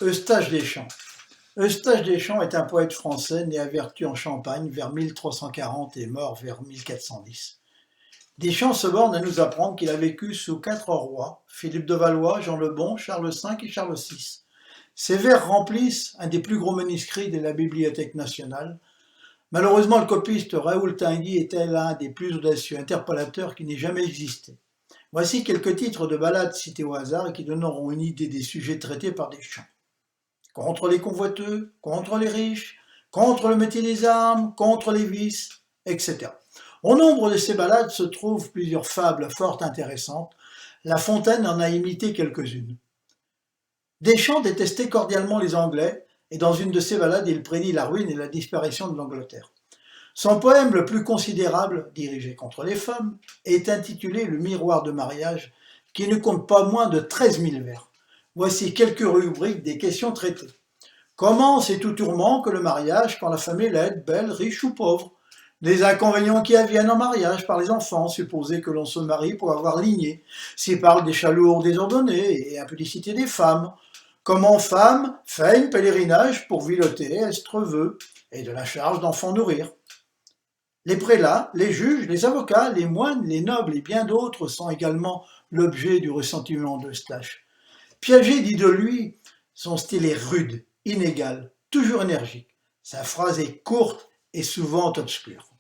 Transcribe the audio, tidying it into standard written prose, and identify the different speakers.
Speaker 1: Eustache Deschamps. Eustache Deschamps est un poète français né à Vertus en Champagne vers 1340 et mort vers 1410. Deschamps se borne à nous apprendre qu'il a vécu sous 4 rois, Philippe de Valois, Jean le Bon, Charles V et Charles VI. Ses vers remplissent un des plus gros manuscrits de la Bibliothèque nationale. Malheureusement, le copiste Raoul Tanguy était l'un des plus audacieux interpellateurs qui n'ait jamais existé. Voici quelques titres de ballades cités au hasard et qui donneront une idée des sujets traités par Deschamps. Contre les convoiteux, contre les riches, contre le métier des armes, contre les vices, etc. Au nombre de ces ballades se trouvent plusieurs fables fort intéressantes. La Fontaine en a imité quelques-unes. Deschamps détestait cordialement les Anglais et dans une de ses ballades, il prédit la ruine et la disparition de l'Angleterre. Son poème le plus considérable, dirigé contre les femmes, est intitulé Le miroir de mariage, qui ne compte pas moins de 13 000 vers. Voici quelques rubriques des questions traitées. Comment c'est tout tourment que le mariage quand la femme est laide, belle, riche ou pauvre? Les inconvénients qui adviennent en mariage par les enfants, supposer que l'on se marie pour avoir lignée. S'il parle des chalours désordonnés et impudicité des femmes. Comment femme fait un pèlerinage pour viloter estreveux et de la charge d'enfants nourrir. Les prélats, les juges, les avocats, les moines, les nobles et bien d'autres sont également l'objet du ressentiment d'Eustache. Piaget dit de lui, son style est rude, inégal, toujours énergique. Sa phrase est courte et souvent obscure.